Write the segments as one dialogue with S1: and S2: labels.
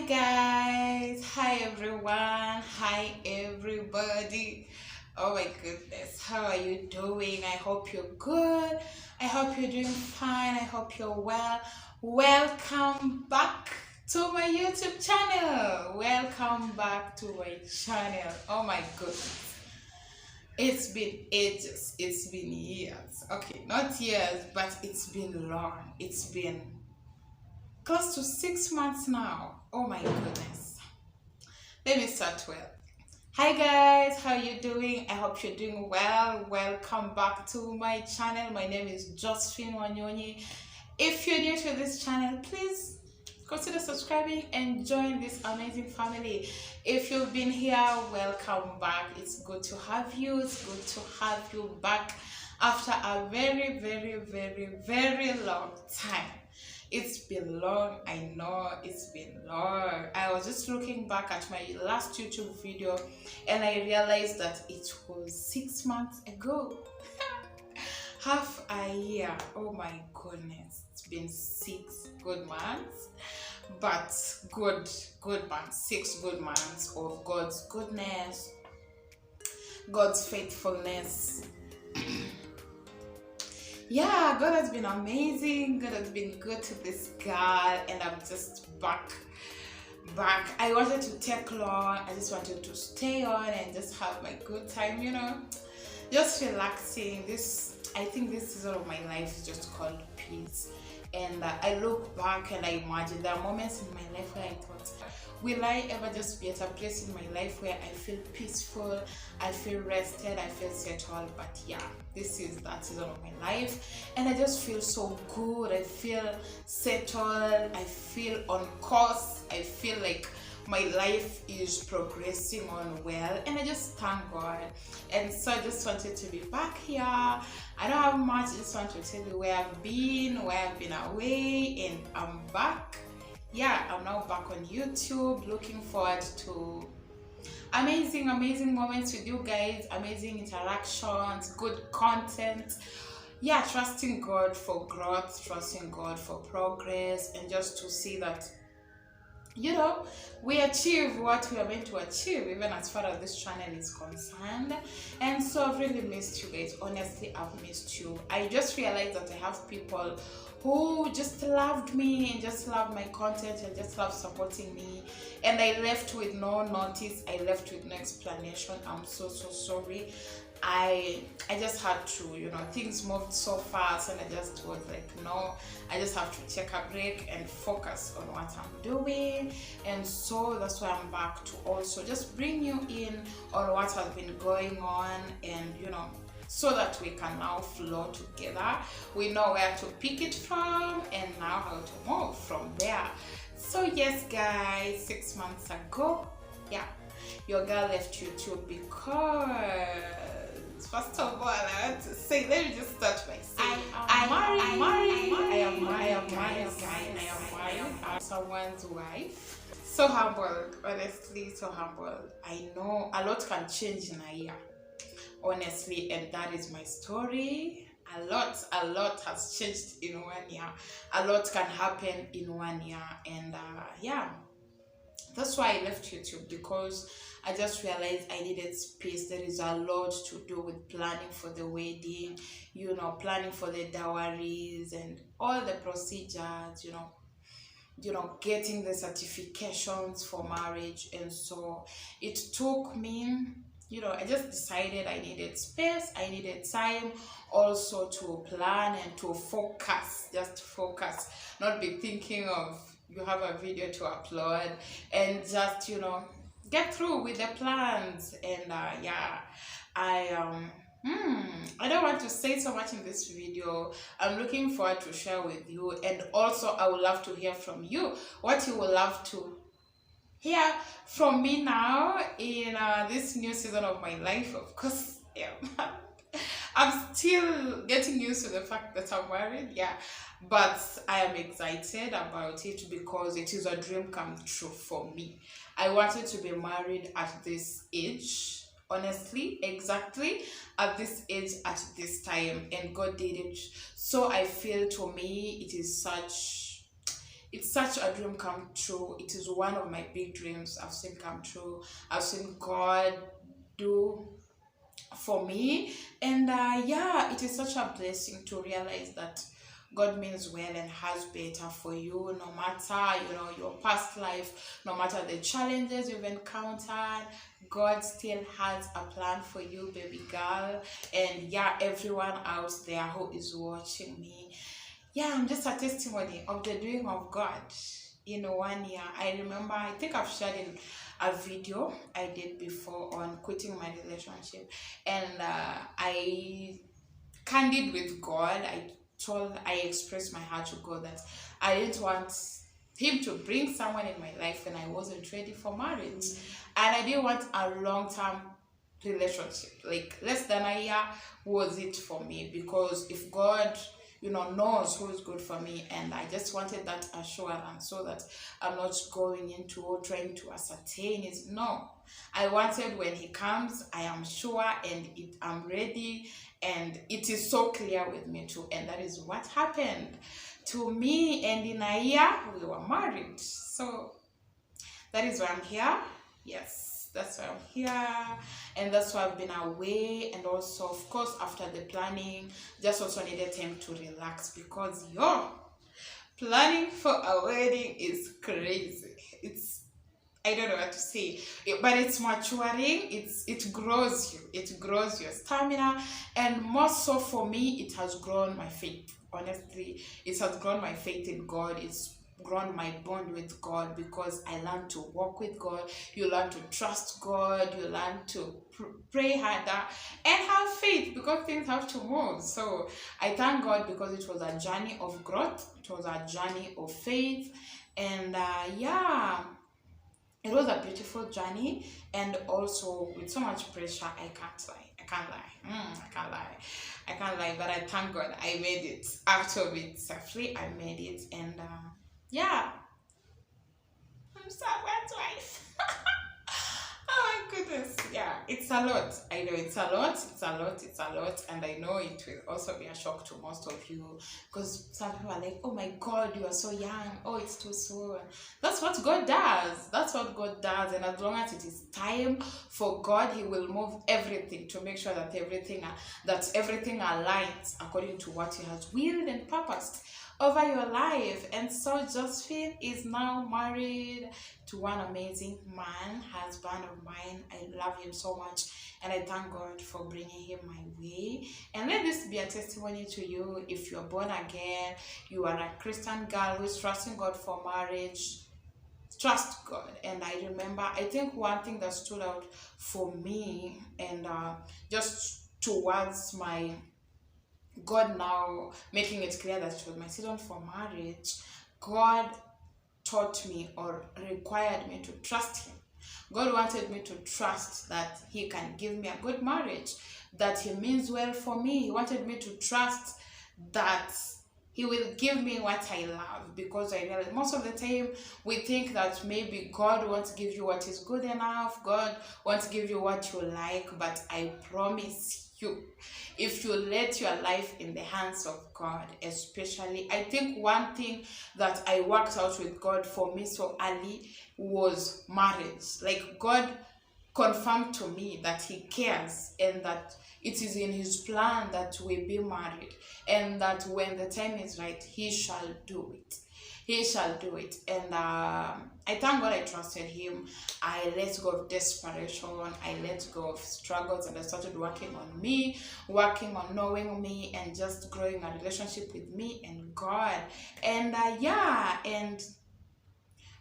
S1: guys, hi everyone, hi everybody. Oh my goodness, how are you doing? I hope you're good. I hope you're doing fine. I hope you're well. Welcome back to my YouTube channel. Welcome back to my channel. Oh my goodness. It's been ages, it's been years. Okay, not years, but it's been long. It's been close to 6 months now. Oh my goodness. Let me start well. Hi guys, how you doing? I hope you're doing well. Welcome back to my channel. My name is Josephine Wanyonyi. If you're new to this channel, please consider subscribing and join this amazing family. If you've been here, welcome back. It's good to have you. It's good to have you back after a very long time. It's been long, I know it's been long. I was just looking back at my last YouTube video and I realized that it was 6 months ago. Half a year. Oh my goodness. It's been 6 good months. But good months. 6 good months of God's goodness, God's faithfulness. Yeah, God has been amazing. God has been good to this girl, and I'm just back. I wanted to take long. I just wanted to stay on and just have my good time, just relaxing. I think this season of my life is just called peace. And I look back and I imagine there are moments in my life where I thought, will I ever just be at a place in my life where I feel peaceful, I feel rested, I feel settled? But yeah, this is that season of my life, and I just feel so good. I feel settled, I feel on course, I feel like my life is progressing on well, and I just thank God. And so I just wanted to be back here. I don't have much, I just want to tell you where I've been away, and I'm back. Yeah, I'm now back on YouTube. Looking forward to amazing moments with you guys, amazing interactions, good content. Yeah, trusting God for growth, trusting God for progress, and just to see that we achieve what we are meant to achieve, even as far as this channel is concerned. And so I've really missed you guys. Honestly, I've missed you. I just realized that I have people who just loved me and just love my content and just love supporting me, and I left with no notice, I left with no explanation. I'm so sorry. I just had to, things moved so fast, and I just was like, no, I just have to take a break and focus on what I'm doing. And so that's why I'm back to also just bring you in on what has been going on, and so that we can now flow together. We know where to pick it from and now how to move from there. So yes guys, 6 months ago, yeah, your girl left YouTube because, first of all, I want to say, let me just start by saying I am married. I'm someone's wife. So humbled, honestly, so humbled. I know a lot can change in a year, honestly, and that is my story. A lot has changed in 1 year. A lot can happen in 1 year, and yeah, that's why I left YouTube, because I just realized I needed space. There is a lot to do with planning for the wedding, planning for the dowries and all the procedures, getting the certifications for marriage. And so it took me, I just decided I needed space, I needed time also to plan and to focus, just focus, not be thinking of you have a video to upload, and just get through with the plans. And yeah, I don't want to say so much in this video. I'm looking forward to share with you, and also I would love to hear from you what you would love to hear from me now in this new season of my life. Of course, yeah. I'm still getting used to the fact that I'm married, yeah, but I am excited about it because it is a dream come true for me. I wanted to be married at this age, honestly, exactly at this age, at this time, and God did it. So I feel, to me, it's such a dream come true. It is one of my big dreams I've seen come true. I've seen God do for me. And yeah, it is such a blessing to realize that God means well and has better for you, no matter, your past life, no matter the challenges you've encountered. God still has a plan for you, baby girl. And yeah, everyone out there who is watching me, yeah, I'm just a testimony of the doing of God in 1 year. I remember, I think I've shared in a video I did before on quitting my relationship, and I candid with God. I expressed my heart to God that I didn't want him to bring someone in my life when I wasn't ready for marriage. And I didn't want a long-term relationship. Like less than a year was it for me, because if God knows who is good for me, and I just wanted that assurance so that I'm not going into trying to ascertain it. No, I wanted when he comes, I am sure and I'm ready, and it is so clear with me too. And that is what happened to me, and in a year we were married. So that is why I'm here. Yes, that's why I'm here, and that's why I've been away. And also, of course, after the planning, just also needed time to relax, because planning for a wedding is crazy. I don't know what to say, but it's maturing. It grows you. It grows your stamina, and more so for me, it has grown my faith. Honestly, it has grown my faith in God. It's grown my bond with God, because I learned to walk with God. You learn to trust God. You learn to pray harder and have faith, because things have to move. So I thank God, because it was a journey of growth. It was a journey of faith, and yeah. It was a beautiful journey, and also with so much pressure. I can't lie, but I thank God I made it out of it safely. I made it, and yeah, I'm someone's wife. Oh my goodness, yeah, it's a lot. I know it's a lot, and I know it will also be a shock to most of you, because some people are like, oh my God, you are so young, oh, it's too soon. That's what God does, and as long as it is time for God, he will move everything to make sure that everything aligns according to what he has willed and purposed over your life. And so Josephine is now married to one amazing man, husband of mine. I love him so much, and I thank God for bringing him my way. And let this be a testimony to you. If you're born again, you are a Christian girl who is trusting God for marriage, trust God. And I remember, I think one thing that stood out for me, and just towards my God now making it clear that it was my season for marriage, God taught me or required me to trust him. God wanted me to trust that he can give me a good marriage, that he means well for me. He wanted me to trust that he will give me what I love, because I realize most of the time we think that maybe God wants to give you what is good enough, God wants to give you what you like, but I promise you, if you let your life in the hands of God, especially, I think one thing that I worked out with God for me so early was marriage. Like God confirmed to me that he cares, and that it is in his plan that we be married, and that when the time is right, he shall do it. He shall do it. And I thank God I trusted him. I let go of desperation. I let go of struggles, and I started working on me, working on knowing me, and just growing a relationship with me and God. And yeah, and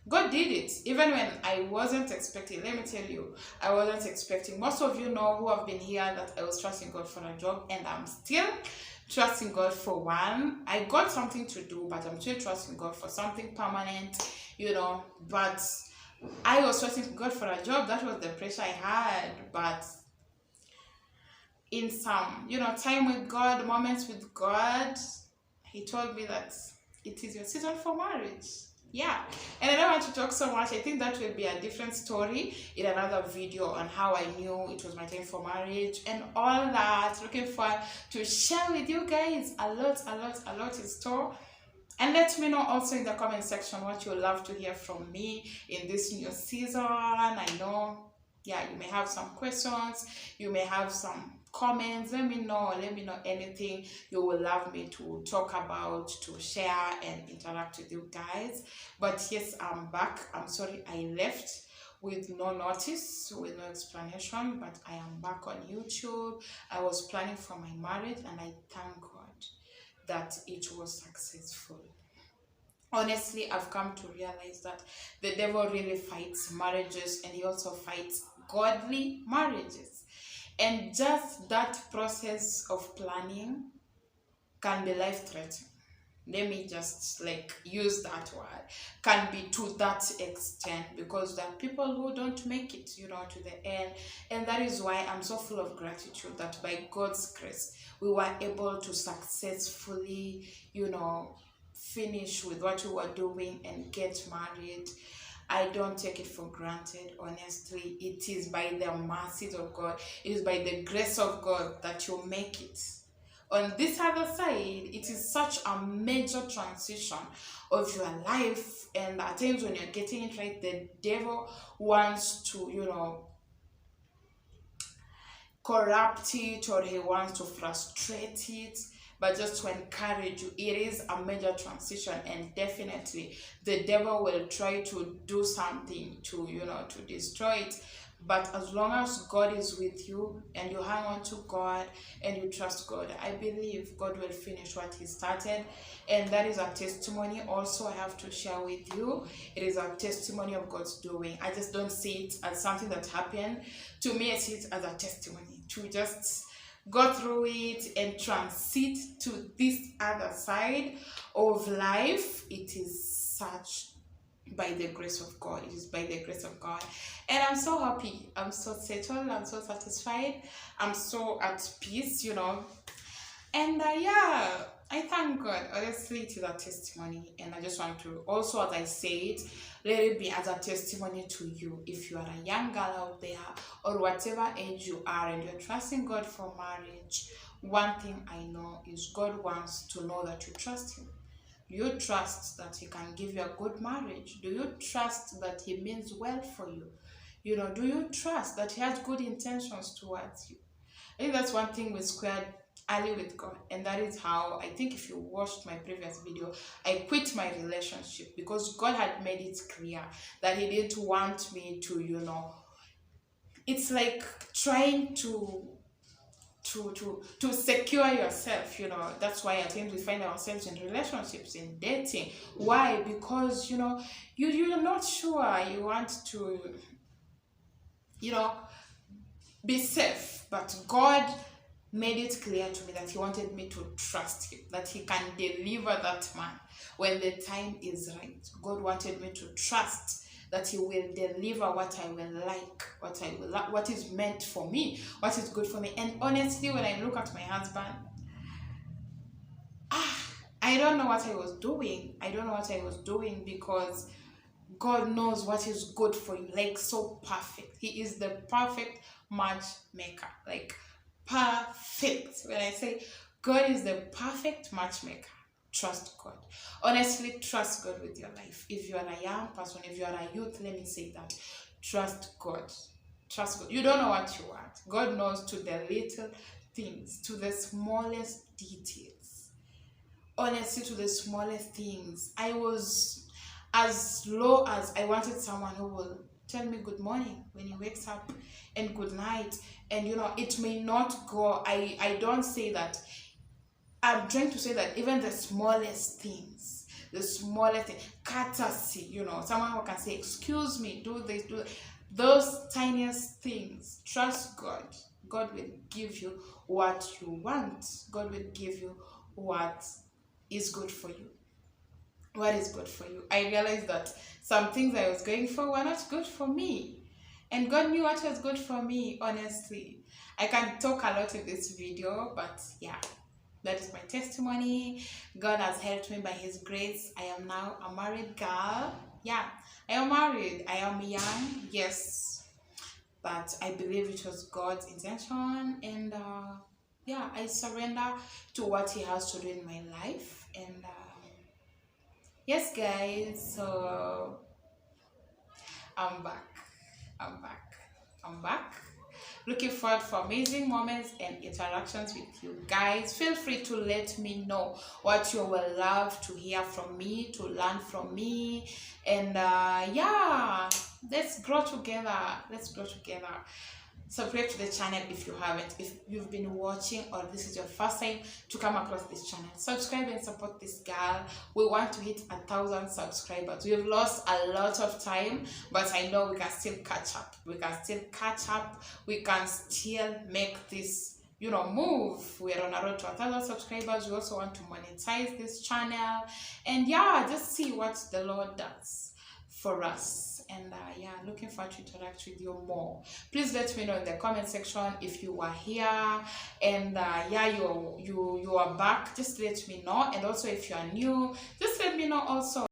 S1: God did it, even when I wasn't expecting. Let me tell you, I wasn't expecting. Most of you know, who have been here, that I was trusting God for a job, and I'm still trusting God for one. I got something to do, but I'm still trusting God for something permanent, but I was trusting God for a job. That was the pressure I had. But in some, time with God, moments with God, he told me that it is your season for marriage. Yeah, and I don't want to talk so much. I think that will be a different story in another video on how I knew it was my time for marriage and all that. Looking forward to share with you guys a lot in store. And let me know also in the comment section what you love to hear from me in this new season. I know, yeah, you may have some questions, you may have some comments. Let me know. Let me know anything you would love me to talk about, to share and interact with you guys. But yes, I'm back. I'm sorry I left with no notice, with no explanation, but I am back on YouTube. I was planning for my marriage and I thank God that it was successful. Honestly, I've come to realize that the devil really fights marriages and he also fights godly marriages. And just that process of planning can be life threatening. Let me just like use that word, can be to that extent, because there are people who don't make it, to the end. And that is why I'm so full of gratitude that by God's grace we were able to successfully finish with what we were doing and get married. I don't take it for granted, honestly. It is by the mercies of God, it is by the grace of God that you make it. On this other side, it is such a major transition of your life, and at times when you're getting it right, the devil wants to, corrupt it, or he wants to frustrate it. But just to encourage you, it is a major transition, and definitely the devil will try to do something to to destroy it. But as long as God is with you and you hang on to God and you trust God, I believe God will finish what he started. And that is a testimony also I have to share with you. It is a testimony of God's doing. I just don't see it as something that happened to me. I see it as a testimony to just go through it and transit to this other side of life. It is such by the grace of God. It is by the grace of God. And I'm so happy. I'm so settled. I'm so satisfied. I'm so at peace, And yeah, I thank God. Honestly, it is a testimony. And I just want to also, as I said, let it be as a testimony to you. If you are a young girl out there, or whatever age you are, and you're trusting God for marriage, one thing I know is God wants to know that you trust him. Do you trust that he can give you a good marriage? Do you trust that he means well for you? Do you trust that he has good intentions towards you? I think that's one thing we squared early with God. And that is how, I think if you watched my previous video, I quit my relationship because God had made it clear that he didn't want me to, it's like trying to secure yourself. That's why at times we find ourselves in relationships, in dating. Why? Because you're not sure, you want to be safe, but God made it clear to me that he wanted me to trust him, that he can deliver that man when the time is right. God wanted me to trust that he will deliver what I will like, what is meant for me, what is good for me. And honestly, when I look at my husband, I don't know what I was doing. I don't know what I was doing, because God knows what is good for you, like so perfect. He is the perfect matchmaker, like perfect. When I say God is the perfect matchmaker, trust God. Honestly, trust God with your life. If you are a young person, if you are a youth, let me say that. Trust God. Trust God. You don't know what you want. God knows to the little things, to the smallest details. Honestly, to the smallest things. I was as low as I wanted someone who will tell me good morning when he wakes up and good night. And it may not go. I don't say that. I'm trying to say that even the smallest things, courtesy, someone who can say, excuse me, do this, do that. Those tiniest things, trust God. God will give you what you want. God will give you what is good for you. What is good for you? I realized that some things I was going for were not good for me. And God knew what was good for me, honestly. I can talk a lot in this video, but yeah. That is my testimony. God has helped me by his grace. I am now a married girl. Yeah, I am married. I am young, yes. But I believe it was God's intention. And yeah, I surrender to what he has to do in my life. And Yes, guys, so I'm back. I'm back. I'm back. Looking forward for amazing moments and interactions with you guys. Feel free to let me know what you will love to hear from me, to learn from me. And yeah, let's grow together. Let's grow together. Subscribe to the channel if you haven't. If you've been watching or this is your first time to come across this channel, subscribe and support this girl. We want to hit 1,000 subscribers. We've lost a lot of time, but I know we can still catch up. We can still catch up. We can still make this, you know, move. We're on a road to 1,000 subscribers. We also want to monetize this channel, and yeah, just see what the Lord does for us. And yeah, looking forward to interact with you more. Please let me know in the comment section if you are here, and yeah, you are back. Just let me know. And also if you are new, just let me know also.